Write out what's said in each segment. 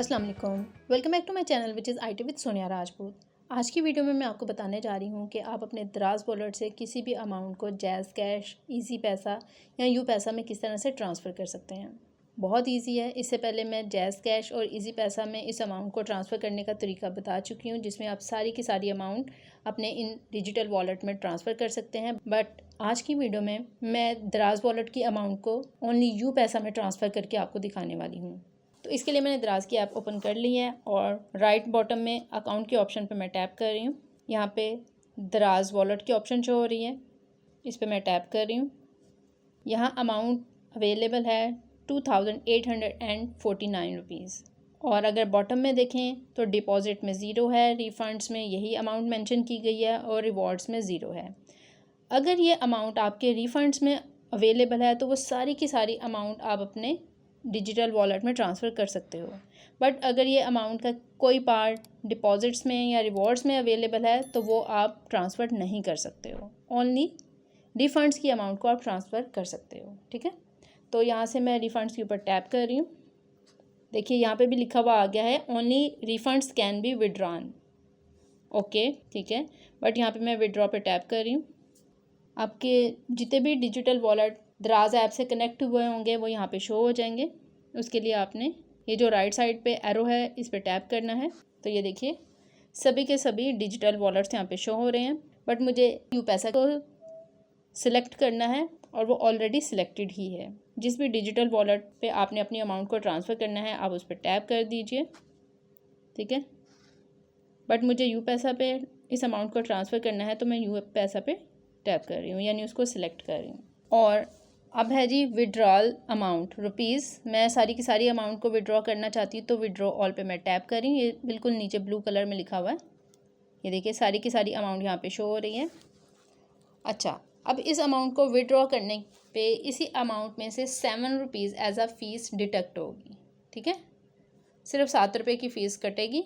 अस्सलाम वालेकुम, welcome back to my channel which is IT with Sonia Rajput. आज की वीडियो में मैं आपको बताने जा रही हूँ कि आप अपने दराज वॉलेट से किसी भी अमाउंट को जैज़ कैश, इजी पैसा या यू पैसा में किस तरह से ट्रांसफ़र कर सकते हैं। बहुत इजी है। इससे पहले मैं जैज़ कैश और इजी पैसा में इस अमाउंट को ट्रांसफ़र करने का तरीका बता चुकी हूँ, जिसमें आप सारी की सारी अमाउंट अपने इन डिजिटल वॉलेट में ट्रांसफ़र कर सकते हैं। बट आज की वीडियो में मैं दराज वॉलेट की अमाउंट को ओनली यू पैसा में ट्रांसफ़र करके आपको दिखाने वाली हूँ। तो इसके लिए मैंने दराज की ऐप ओपन कर ली है और राइट बॉटम में अकाउंट के ऑप्शन पे मैं टैप कर रही हूँ। यहाँ पे दराज वॉलेट की ऑप्शन शो हो रही है, इस पे मैं टैप कर रही हूँ। यहाँ अमाउंट अवेलेबल है 2849 रुपीज़। और अगर बॉटम में देखें तो डिपॉजिट में ज़ीरो है, रिफ़ंड्स में यही अमाउंट मेंशन की गई है और रिवॉर्ड्स में ज़ीरो है। अगर ये अमाउंट आपके रिफ़ंड्स में अवेलेबल है तो वो सारी की सारी अमाउंट आप अपने डिजिटल वॉलेट में ट्रांसफ़र कर सकते हो। बट अगर ये अमाउंट का कोई पार्ट डिपॉजिट्स में या रिवॉर्ड्स में अवेलेबल है तो वो आप ट्रांसफ़र नहीं कर सकते हो। ओनली रिफ़ंड्स की अमाउंट को आप ट्रांसफ़र कर सकते हो। ठीक है, तो यहाँ से मैं रिफ़ंड्स के ऊपर टैप कर रही हूँ। देखिए यहाँ पे भी लिखा हुआ आ गया है only refunds can be withdrawn. Okay ठीक है, बट यहाँ पे मैं विड्रॉ पे टैप कर रही हूँ। आपके जितने भी डिजिटल वॉलेट दराज ऐप से कनेक्ट हुए होंगे वो यहाँ पे शो हो जाएंगे। उसके लिए आपने ये जो राइट साइड पे एरो है इस पे टैप करना है। तो ये देखिए सभी के सभी डिजिटल वॉलेट्स यहाँ पे शो हो रहे हैं, बट मुझे यू पैसा को सिलेक्ट करना है और वो ऑलरेडी सिलेक्टेड ही है। जिस भी डिजिटल वॉलेट पे आपने अपनी अमाउंट को ट्रांसफ़र करना है आप उस पर टैप कर दीजिए। ठीक है, बट मुझे यू पैसा पे इस अमाउंट को ट्रांसफ़र करना है तो मैं यू पैसा पे टैप कर रही हूँ, यानी उसको सिलेक्ट कर रही हूँ। और अब है जी विड्रॉल अमाउंट रुपीज़। मैं सारी की सारी अमाउंट को विड्रॉ करना चाहती हूँ तो विड्रॉ ऑल पे मैं टैप कर रही हूँ। ये बिल्कुल नीचे ब्लू कलर में लिखा हुआ है, ये देखिए सारी की सारी अमाउंट यहाँ पे शो हो रही है। अच्छा, अब इस अमाउंट को विड्रॉ करने पे इसी अमाउंट में से 7 rupees as a fees deduct होगी। ठीक है, सिर्फ 7 रुपये की फ़ीस कटेगी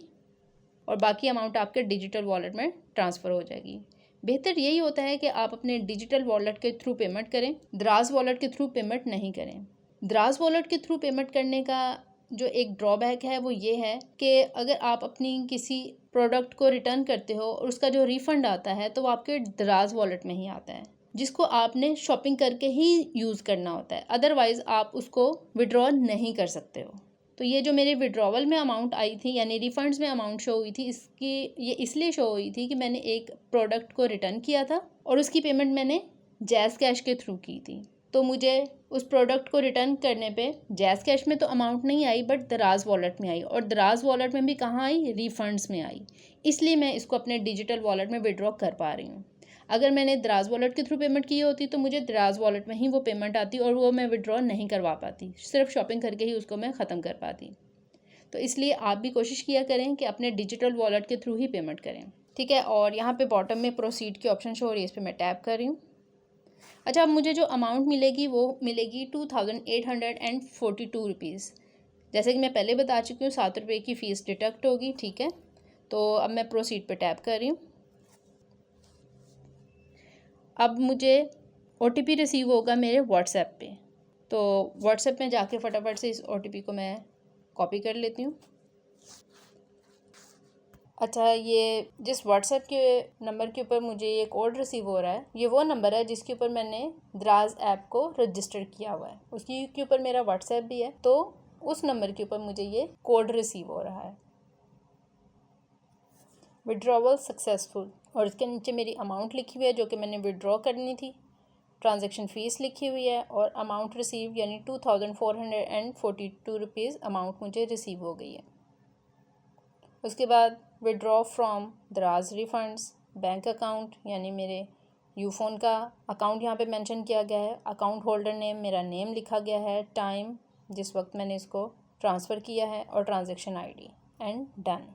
और बाकी अमाउंट आपके डिजिटल वॉलेट में ट्रांसफ़र हो जाएगी। बेहतर यही होता है कि आप अपने डिजिटल वॉलेट के थ्रू पेमेंट करें, दराज वॉलेट के थ्रू पेमेंट नहीं करें। दराज वॉलेट के थ्रू पेमेंट करने का जो एक ड्रॉबैक है वो ये है कि अगर आप अपनी किसी प्रोडक्ट को रिटर्न करते हो और उसका जो रिफ़ंड आता है तो वो आपके दराज वॉलेट में ही आता है, जिसको आपने शॉपिंग करके ही यूज़ करना होता है। अदरवाइज़ आप उसको विड्रॉ नहीं कर सकते हो। तो ये जो मेरे विड्रॉवल में अमाउंट आई थी यानी रिफ़ंड्स में अमाउंट शो हुई थी, इसकी ये इसलिए शो हुई थी कि मैंने एक प्रोडक्ट को रिटर्न किया था और उसकी पेमेंट मैंने जैज़ कैश के थ्रू की थी। तो मुझे उस प्रोडक्ट को रिटर्न करने पे जैज़ कैश में तो अमाउंट नहीं आई, बट दराज वॉलेट में आई, और दराज वॉलेट में भी कहाँ आई, रिफ़ंड्स में आई। इसलिए मैं इसको अपने डिजिटल वॉलेट में विड्रॉ कर पा रही हूँ। अगर मैंने दराज वॉलेट के थ्रू पेमेंट की होती तो मुझे दराज वॉलेट में ही वो पेमेंट आती और वो मैं विड्रॉ नहीं करवा पाती, सिर्फ शॉपिंग करके ही उसको मैं ख़त्म कर पाती। तो इसलिए आप भी कोशिश किया करें कि अपने डिजिटल वॉलेट के थ्रू ही पेमेंट करें। ठीक है, और यहाँ पे बॉटम में प्रोसीड की ऑप्शन शो हो रही है, इस पर मैं टैप कर रही हूँ। अच्छा, अब मुझे जो अमाउंट मिलेगी वो मिलेगी 2842 रुपीज़। जैसे कि मैं पहले बता चुकी हूँ 7 रुपये की फ़ीस डिडक्ट होगी। ठीक है, तो अब मैं प्रोसीड पे टैप कर रही हूँ। अब मुझे OTP रिसीव होगा मेरे व्हाट्सएप पे, तो व्हाट्सएप में जाके फटाफट से इस OTP को मैं कॉपी कर लेती हूँ। अच्छा, ये जिस व्हाट्सएप के नंबर के ऊपर मुझे ये कोड रिसीव हो रहा है, ये वो नंबर है जिसके ऊपर मैंने दराज ऐप को रजिस्टर किया हुआ है, उसकी के ऊपर मेरा व्हाट्सएप भी है, तो उस नंबर के ऊपर मुझे ये कोड रिसीव हो रहा है, विड्रॉवल सक्सेसफुल। और इसके नीचे मेरी अमाउंट लिखी हुई है जो कि मैंने विड्रॉ करनी थी, ट्रांजैक्शन फ़ीस लिखी हुई है और अमाउंट रिसीव यानी 2442 रुपीज़ अमाउंट मुझे रिसीव हो गई है। उसके बाद विड्रॉ फ्रॉम दराज रिफ़ंड्स, बैंक अकाउंट यानी मेरे यूफ़ोन का अकाउंट यहाँ पे मेंशन किया गया है, अकाउंट होल्डर नेम मेरा नेम लिखा गया है, टाइम जिस वक्त मैंने इसको ट्रांसफ़र किया है और ट्रांजैक्शन ID एंड डन।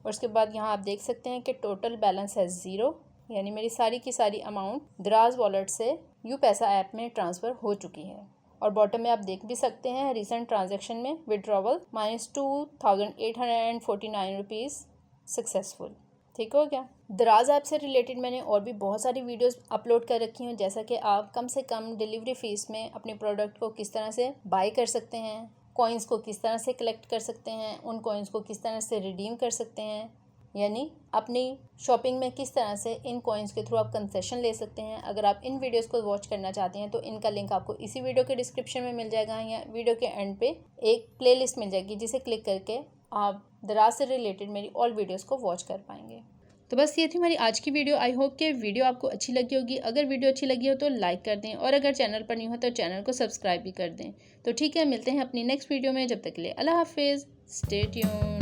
और उसके बाद यहाँ आप देख सकते हैं कि टोटल बैलेंस है ज़ीरो, यानी मेरी सारी की सारी अमाउंट दराज वॉलेट से यू पैसा ऐप में ट्रांसफ़र हो चुकी है। और बॉटम में आप देख भी सकते हैं रिसेंट ट्रांजैक्शन में विड्रॉवल -2849 रुपीज़ सक्सेसफुल। ठीक हो गया। दराज ऐप से रिलेटेड मैंने और भी बहुत सारी वीडियोस अपलोड कर रखी हूँ, जैसा कि आप कम से कम डिलीवरी फ़ीस में अपने प्रोडक्ट को किस तरह से बाय कर सकते हैं, कॉइन्स को किस तरह से कलेक्ट कर सकते हैं, उन कॉइन्स को किस तरह से रिडीम कर सकते हैं, यानी अपनी शॉपिंग में किस तरह से इन कॉइन्स के थ्रू आप कंसेशन ले सकते हैं। अगर आप इन वीडियोस को वॉच करना चाहते हैं तो इनका लिंक आपको इसी वीडियो के डिस्क्रिप्शन में मिल जाएगा, या वीडियो के एंड पे एक प्लेलिस्ट मिल जाएगी जिसे क्लिक करके आप दराज से रिलेटेड मेरी ऑल वीडियोस को वॉच कर पाएंगे। तो बस ये थी हमारी आज की वीडियो। आई होप कि वीडियो आपको अच्छी लगी होगी। अगर वीडियो अच्छी लगी हो तो लाइक कर दें, और अगर चैनल पर नहीं हो तो चैनल को सब्सक्राइब भी कर दें। तो ठीक है, मिलते हैं अपनी नेक्स्ट वीडियो में। जब तक के लिए अल्लाह हाफिज़, स्टे ट्यून्ड।